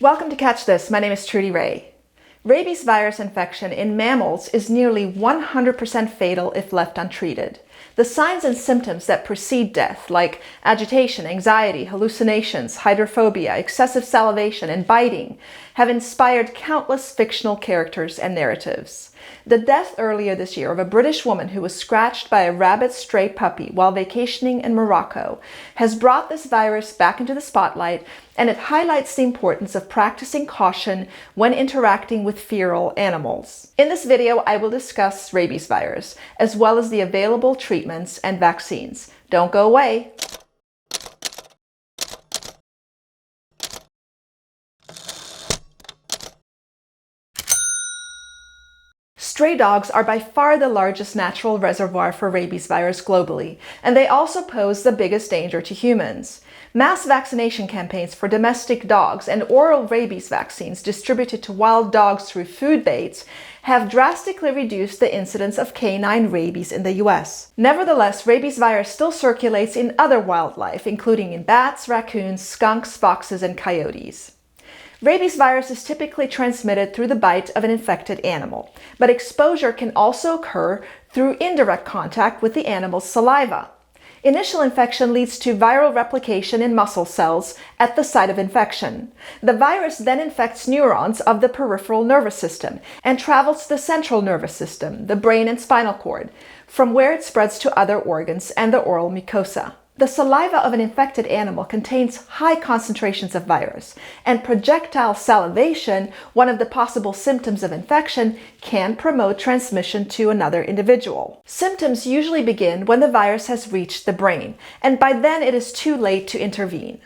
Welcome to Catch This. My name is Trudy Ray. Rabies virus infection in mammals is nearly 100% fatal if left untreated. The signs and symptoms that precede death, like agitation, anxiety, hallucinations, hydrophobia, excessive salivation, and biting, have inspired countless fictional characters and narratives. The death earlier this year of a British woman who was scratched by a rabid stray puppy while vacationing in Morocco has brought this virus back into the spotlight, and it highlights the importance of practicing caution when interacting with feral animals. In this video, I will discuss rabies virus, as well as the available treatments and vaccines. Don't go away. Stray dogs are by far the largest natural reservoir for rabies virus globally, and they also pose the biggest danger to humans. Mass vaccination campaigns for domestic dogs and oral rabies vaccines distributed to wild dogs through food baits have drastically reduced the incidence of canine rabies in the US. Nevertheless, rabies virus still circulates in other wildlife, including in bats, raccoons, skunks, foxes, and coyotes. Rabies virus is typically transmitted through the bite of an infected animal, but exposure can also occur through indirect contact with the animal's saliva. Initial infection leads to viral replication in muscle cells at the site of infection. The virus then infects neurons of the peripheral nervous system and travels to the central nervous system, the brain and spinal cord, from where it spreads to other organs and the oral mucosa. The saliva of an infected animal contains high concentrations of virus, and projectile salivation, one of the possible symptoms of infection, can promote transmission to another individual. Symptoms usually begin when the virus has reached the brain, and by then it is too late to intervene.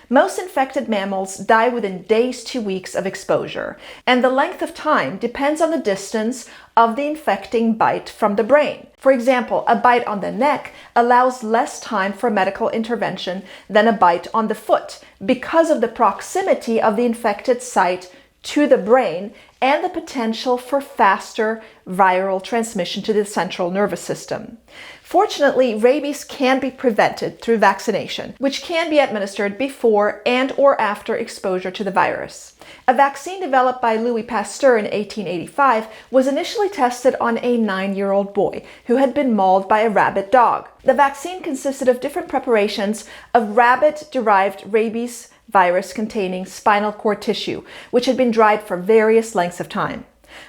Most infected mammals die within days to weeks of exposure, and the length of time depends on the distance of the infecting bite from the brain. For example, a bite on the neck allows less time for medical intervention than a bite on the foot because of the proximity of the infected site to the brain and the potential for faster viral transmission to the central nervous system. Fortunately, rabies can be prevented through vaccination, which can be administered before and or after exposure to the virus. A vaccine developed by Louis Pasteur in 1885 was initially tested on a 9-year-old boy who had been mauled by a rabid dog. The vaccine consisted of different preparations of rabbit-derived rabies virus containing spinal cord tissue, which had been dried for various lengths of time.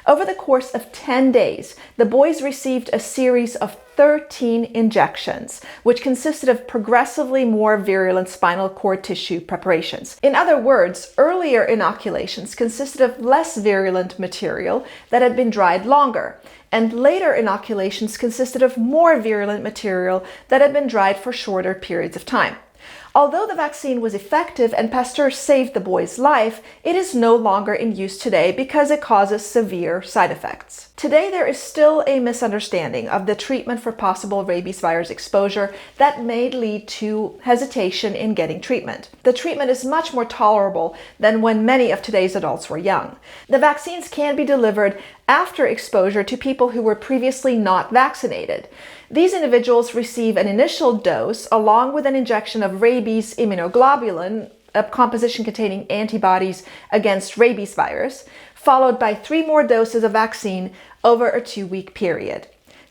Over the course of 10 days, the boys received a series of 13 injections, which consisted of progressively more virulent spinal cord tissue preparations. In other words, earlier inoculations consisted of less virulent material that had been dried longer, and later inoculations consisted of more virulent material that had been dried for shorter periods of time. Although the vaccine was effective and Pasteur saved the boy's life, it is no longer in use today because it causes severe side effects. Today, there is still a misunderstanding of the treatment for possible rabies virus exposure that may lead to hesitation in getting treatment. The treatment is much more tolerable than when many of today's adults were young. The vaccines can be delivered after exposure to people who were previously not vaccinated. These individuals receive an initial dose along with an injection of rabies immunoglobulin, a composition containing antibodies against rabies virus, followed by 3 more doses of vaccine over a 2-week period.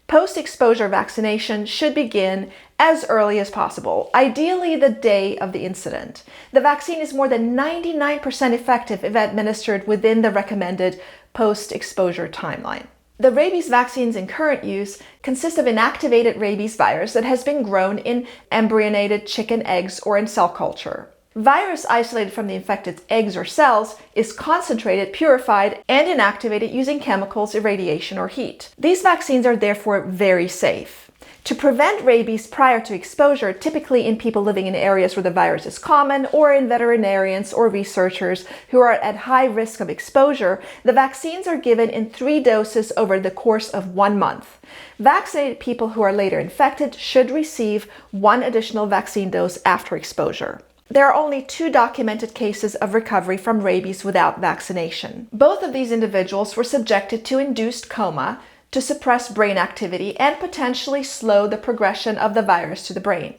Post-exposure vaccination should begin as early as possible, ideally the day of the incident. The vaccine is more than 99% effective if administered within the recommended post-exposure timeline. The rabies vaccines in current use consist of inactivated rabies virus that has been grown in embryonated chicken eggs or in cell culture. Virus isolated from the infected eggs or cells is concentrated, purified, and inactivated using chemicals, irradiation, or heat. These vaccines are therefore very safe. To prevent rabies prior to exposure, typically in people living in areas where the virus is common or in veterinarians or researchers who are at high risk of exposure, the vaccines are given in 3 doses over the course of 1 month. Vaccinated people who are later infected should receive 1 additional vaccine dose after exposure. There are only 2 documented cases of recovery from rabies without vaccination. Both of these individuals were subjected to induced coma to suppress brain activity and potentially slow the progression of the virus to the brain.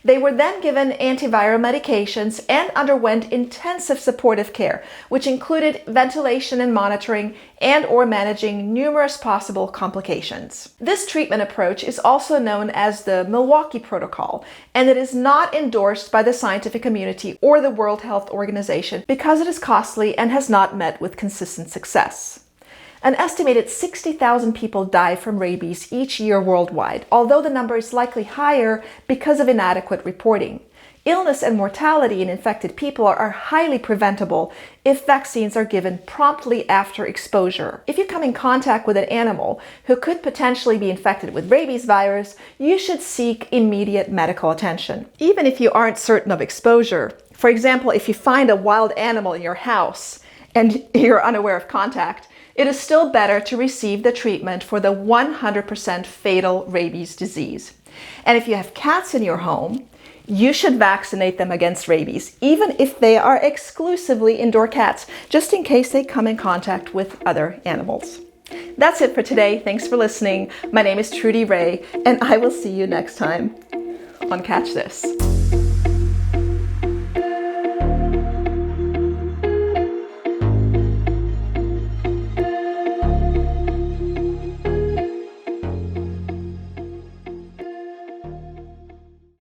They were then given antiviral medications and underwent intensive supportive care, which included ventilation and monitoring and/or managing numerous possible complications. This treatment approach is also known as the Milwaukee Protocol, and it is not endorsed by the scientific community or the World Health Organization because it is costly and has not met with consistent success. An estimated 60,000 people die from rabies each year worldwide, although the number is likely higher because of inadequate reporting. Illness and mortality in infected people are highly preventable if vaccines are given promptly after exposure. If you come in contact with an animal who could potentially be infected with rabies virus, you should seek immediate medical attention. Even if you aren't certain of exposure, for example, if you find a wild animal in your house and you're unaware of contact, it is still better to receive the treatment for the 100% fatal rabies disease. And if you have cats in your home, you should vaccinate them against rabies, even if they are exclusively indoor cats, just in case they come in contact with other animals. That's it for today. Thanks for listening. My name is Trudy Ray, and I will see you next time on Catch This.